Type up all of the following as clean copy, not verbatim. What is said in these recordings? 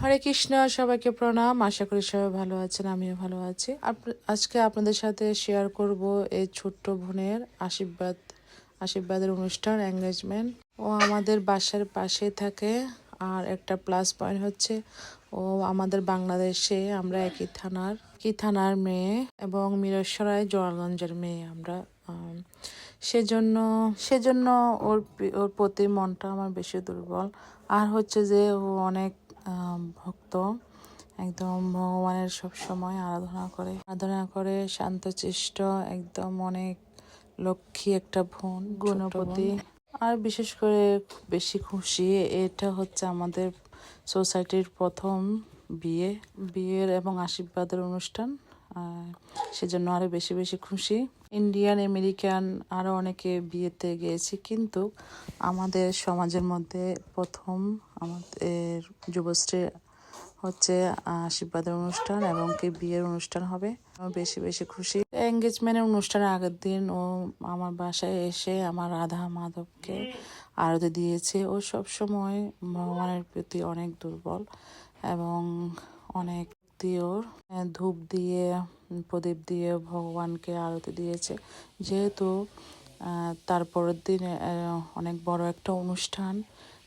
হরে কৃষ্ণ, সবাইকে প্রণাম। আশা করি সবাই ভালো আছেন, আমিও ভালো আছি। আজকে আপনাদের সাথে শেয়ার করব এই ছোট্ট বোনের আশীর্বাদের অনুষ্ঠান, এঙ্গেজমেন্ট। ও আমাদের বাসার পাশে থাকে। আর একটা প্লাস পয়েন্ট হচ্ছে ও আমাদের বাংলাদেশে, আমরা একই থানার মেয়ে এবং মিরসরাই জোয়ারগঞ্জের মেয়ে আমরা। সেজন্য ওর প্রতি মনটা আমার বেশি দুর্বল। আর হচ্ছে যে ও অনেক ভক্ত, একদম ভগবানের সব সময় আরাধনা করে শান্তশিষ্ট, একদম অনেক লক্ষ্মী একটা বোন, গুণবতী। আর বিশেষ করে বেশি খুশি, এটা হচ্ছে আমাদের সোসাইটির প্রথম বিয়ের এবং আশীর্বাদের অনুষ্ঠান। সেজন্য আরো বেশি বেশি খুশি। ইন্ডিয়ান, আমেরিকান আরো অনেকে বিয়েতে গিয়েছি, কিন্তু আমাদের সমাজের মধ্যে প্রথম আমাদের যুবশ্রী হচ্ছে আশীর্বাদের অনুষ্ঠান এবং কি বিয়ের অনুষ্ঠান হবে। বেশি বেশি খুশি। এঙ্গেজমেন্টের অনুষ্ঠানের আগের দিন ও আমার বাসায় এসে আমার রাধা মাধবকে আরতি দিয়েছে। ও সবসময় ভগবানের প্রতি অনেক দুর্বল এবং অনেক ওর ধূপ দিয়ে, প্রদীপ দিয়ে ভগবানকে আরতি দিয়েছে। যেহেতু তারপরের দিন অনেক বড় একটা অনুষ্ঠান,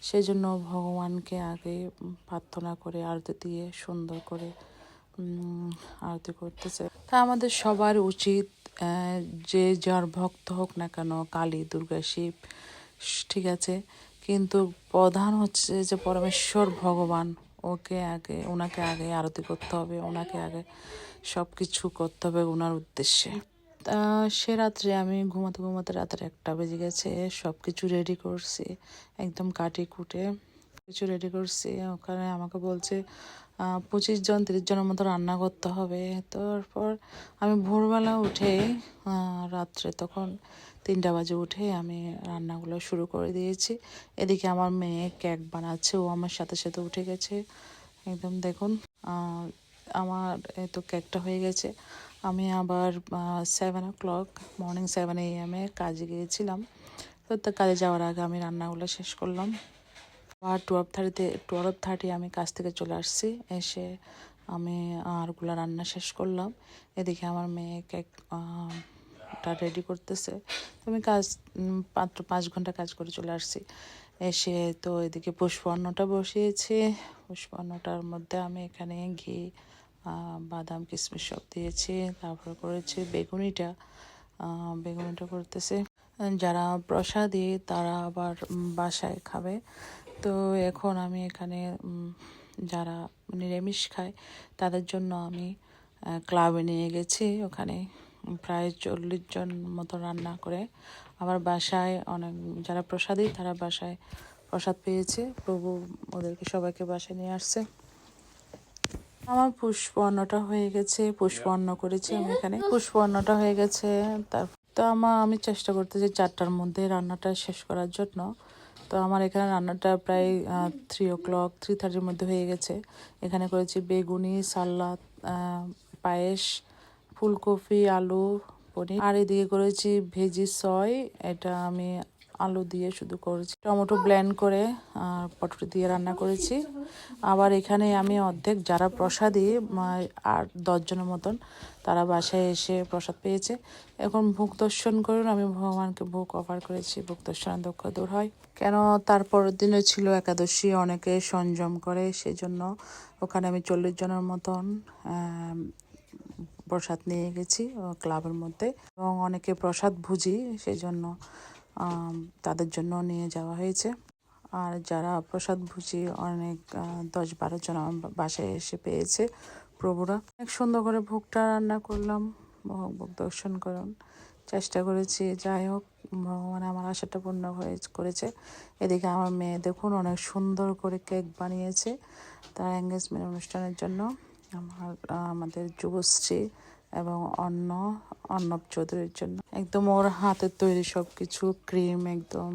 সেজন্য ভগবানকে আগে প্রার্থনা করে আরতি দিয়ে সুন্দর করে আরতি করতেছে। তা আমাদের সবার উচিত, যে যার ভক্ত হোক না কেন, কালী, দুর্গা, শিব, ঠিক আছে, কিন্তু প্রধান হচ্ছে যে পরমেশ্বর ভগবান, ওনাকে আগে আরতি করতে হবে, ওনাকে আগে সব কিছু করতে হবে ওনার উদ্দেশ্যে। সে রাত্রে আমি ঘুমাতে রাতের 1টা বেজে গেছে। সব কিছু রেডি করছি, একদম কাটি কুটে কিছু রেডি করছি। ওখানে আমাকে বলছে 25 জন 30 জনের মতো রান্না করতে হবে। তারপর আমি ভোরবেলা উঠে, রাত্রে তখন 3টা বাজে উঠে আমি রান্নাগুলো শুরু করে দিয়েছি। এদিকে আমার মেয়ে কেক বানাচ্ছে, ও আমার সাথে সাথে উঠে গেছে। একদম দেখুন, আমার তো কেকটা হয়ে গেছে। আমি আবার 7 o'clock, মর্নিং 7 AM কাজে গিয়েছিলাম। তো কাজে যাওয়ার আগে আমি রান্নাগুলো শেষ করলাম। আর 12:30 আমি কাজ থেকে চলে আসছি। এসে আমি আরগুলো রান্না শেষ করলাম। এদিকে আমার মেয়ে কেকটা রেডি করতেছে। তো আমি মাত্র 5 ঘন্টা কাজ করে চলে আসছি। এসে তো এদিকে পুষ্পান্নটা বসিয়েছি। পুষ্পান্নটার মধ্যে আমি এখানে ঘি, বাদাম, কিশমিশ সব দিয়েছি। তারপর করেছি বেগুনিটা করতেছে। যারা প্রসাদী তারা আবার বাসায় খাবে। তো এখন আমি এখানে যারা নিরামিষ খায় তাদের জন্য আমি ক্লাবে নিয়ে গেছি। ওখানে প্রায় 40 জন মতো রান্না করে আবার বাসায় অনেক যারা প্রসাদী তারা বাসায় প্রসাদ পেয়েছে। প্রভু ওদেরকে সবাইকে বাসায় নিয়ে আসছে। আমার পুষ্পান্নটা হয়ে গেছে, পুষ্পান্ন করেছি আমি এখানে। পুষ্পান্নটা হয়ে গেছে। তো আমি চেষ্টা করতেছি 4টার মধ্যে রান্নাটা শেষ করার জন্য। তো আমার এখানে রান্নাটা প্রায় 3:30 মধ্যে হয়ে গেছে। এখানে করেছি বেগুনি, সালাদ, পায়েস, ফুলকপি, আলু, পনির। আর এদিকে করেছি ভেজি সয়, এটা আমি আলু দিয়ে শুধু করেছি। টমেটো ব্লেন্ড করে আর পটেটো দিয়ে রান্না করেছি। আবার এখানে আমি অর্ধেক যারা প্রসাদী, 8-10 জনের মতন, তারা বাসায় এসে প্রসাদ পেয়েছে। এখন ভোগ দর্শন করুন, আমি ভগবানকে ভোগ অফার করেছি। ভোগ দর্শনের দুঃখ দূর হয়। কেন, তারপরের দিনে ছিল একাদশী, অনেকে সংযম করে, সেজন্য ওখানে আমি 40 জনের মতন প্রসাদ নিয়ে গেছি ক্লাবের মধ্যে। এবং অনেকে প্রসাদ ভুজি, সেই জন্য তাদের জন্য নিয়ে যাওয়া হয়েছে। আর যারা প্রসাদ ভুজি অনেক 10-12 জন আমার বাসায় এসে পেয়েছে প্রভুরা। অনেক সুন্দর করে ভোগটা রান্না করলাম। ভোগ দর্শন করুন চেষ্টা করেছি। যাই হোক, ভগবান আমার আশাটা পূর্ণ করেছে। এদিকে আমার মেয়ে দেখুন অনেক সুন্দর করে কেক বানিয়েছে তার এঙ্গেজমেন্ট অনুষ্ঠানের জন্য। আমাদের যুবশ্রী এবং অর্ণব চৌধুরীর জন্য একদম ওর হাতের তৈরি সব কিছু, ক্রিম একদম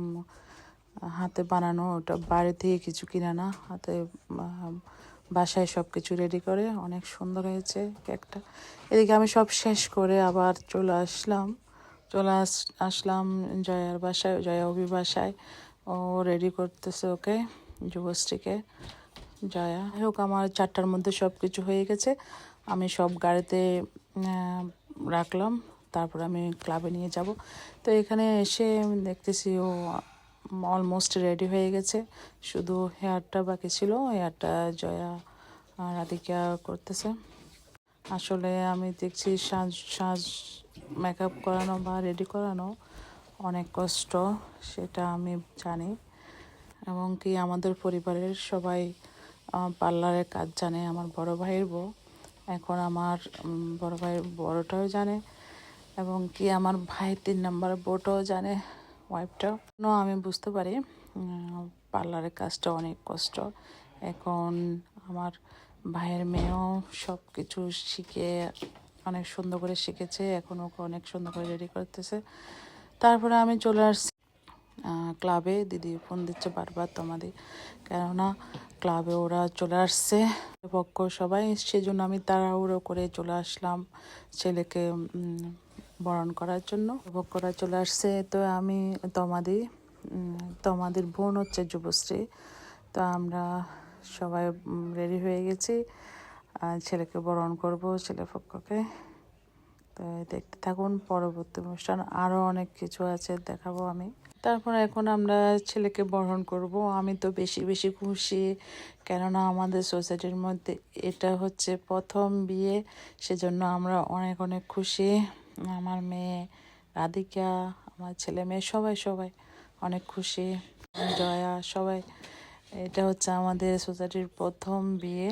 হাতে বানানো, ওটা বাইরে থেকে কিছু কিনে না, হাতে বাসায় সব কিছু রেডি করে। অনেক সুন্দর হয়েছে কেকটা। এদিকে আমি সব শেষ করে আবার চলে আসলাম জয়ার বাসায়, জয়া অভি বাসায়। ও রেডি করতেছে ওকে, যুবশ্রীকে। জয়া। যাই হোক, আমার 4টার মধ্যে সব কিছু হয়ে গেছে, আমি সব গাড়িতে রাখলাম, তারপর আমি ক্লাবে নিয়ে যাব। তো এখানে এসে দেখতেছি ও অলমোস্ট রেডি হয়ে গেছে, শুধু হেয়ারটা বাকি ছিল, হেয়ারটা জয়া রাধিকা করতেছে। আসলে আমি দেখছি সাজ মেকআপ করানো বা রেডি করানো অনেক কষ্ট, সেটা আমি জানি, এবং কি আমাদের পরিবারের সবাই পার্লারের কাজ জানে। আমার বড় ভাইয়ের বউ, এখন আমার বড় ভাইয়ের বড়টাও জানে, এবং কি আমার ভাইয়ের 3 নাম্বার বউটাও জানে, ওয়াইফটাও। আমি বুঝতে পারি পার্লারের কাজটা অনেক কষ্ট। এখন আমার ভাইয়ের মেয়েও সব কিছু শিখে অনেক সুন্দর করে শিখেছে, এখন ওকে অনেক সুন্দর করে রেডি করতেছে। তারপরে আমি চলে আসছি ক্লাবে। দিদি ফোন দিচ্ছে বারবার তোমাদের, কেননা ক্লাবে ওরা চলে আসছে পক্ষ সবাই, সেজন্য আমি তাড়াহুড়ো করে চলে আসলাম ছেলেকে বরণ করার জন্য। পক্ষরা চলে আসছে, তো আমি তোমাদের বোন হচ্ছে যুবশ্রী, তো আমরা সবাই রেডি হয়ে গেছি, ছেলেকে বরণ করব, ছেলে পক্ষকে। তো দেখতে থাকুন, পরবর্তী অনুষ্ঠান আরও অনেক কিছু আছে দেখাবো আমি। তারপর এখন আমরা ছেলেকে বরণ করব। আমি তো বেশি বেশি খুশি, কেননা আমাদের সোসাইটির মধ্যে এটা হচ্ছে প্রথম বিয়ে, সেজন্য আমরা অনেক অনেক খুশি। আমার মেয়ে রাধিকা, আমার ছেলে মেয়ে সবাই সবাই অনেক খুশি, জয়া সবাই। এটা হচ্ছে আমাদের সোসাইটির প্রথম বিয়ে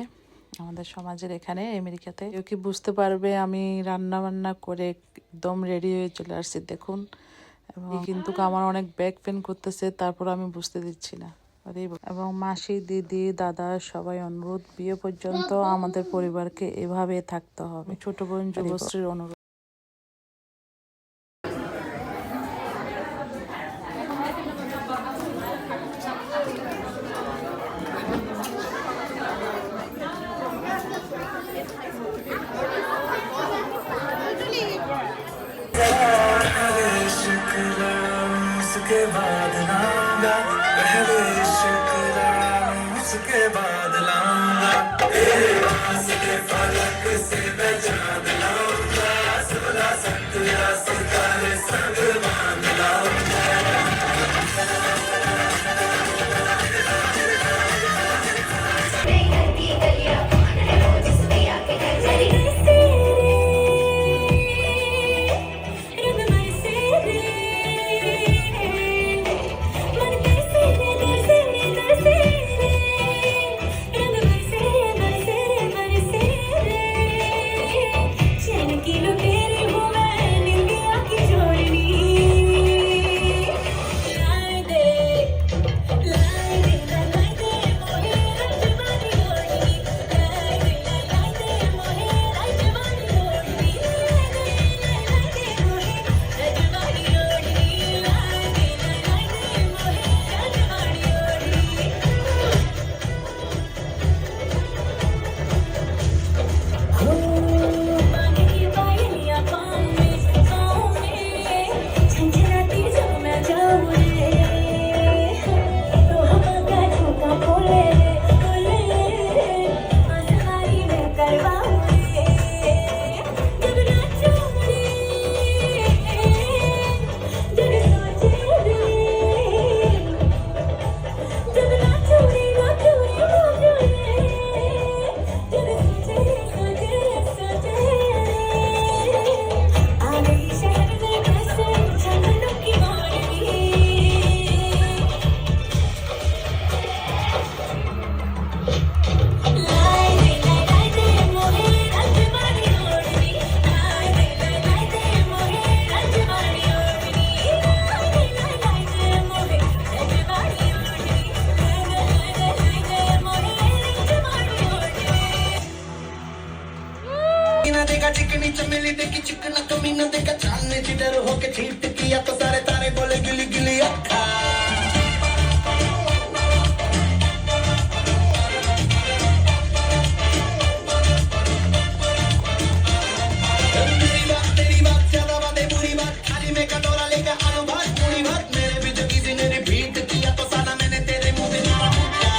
আমাদের সমাজের এখানে আমেরিকাতে। কেউ কি বুঝতে পারবে আমি রান্না বান্না করে একদম রেডি হয়ে চলে আসছি দেখুন, কিন্তু আমার অনেক ব্যাক পেন করতেছে, তারপর আমি বুঝতে দিচ্ছি না। এবং মাসি, দিদি, দাদা সবাই অনুরোধ, বিয়ে পর্যন্ত আমাদের পরিবারকে এভাবে থাকতে হবে। ছোট বোন যুবশ্রীর অনুরোধ। उसके बाद लाऊंगा, पहले शुक्र उसके बाद लाऊंगा, तेरे पास के फलक से मैं चांद लाऊंगा, 16 सितारे संग बांध लाऊंगा। चिकनी चमेली देखी चिकना कमीना देखा चांदने जिधर होके चीट किया तो सारे तारे बोले गिली गिली अक्खा। तेरी बात ज्यादा बातें बुरी बात, खाली में कटोरा लेकर आलू भात पूरी भात, मेरे भी जो किसी ने रिपीट किया तो साला मैंने तेरे मुंह में मारा मुक्का।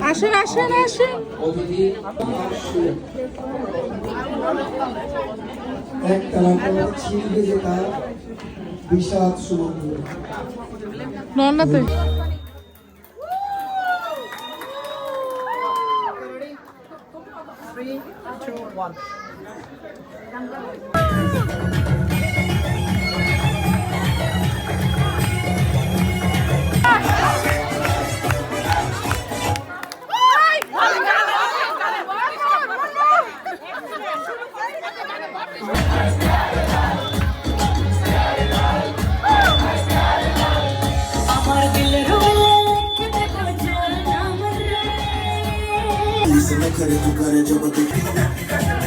আসেন আসেন আসেন। একতলা পর ছিলবে যে তার বিষাদ সমুদ্র। নন্নাতে इसमें करे तू करे जब देखी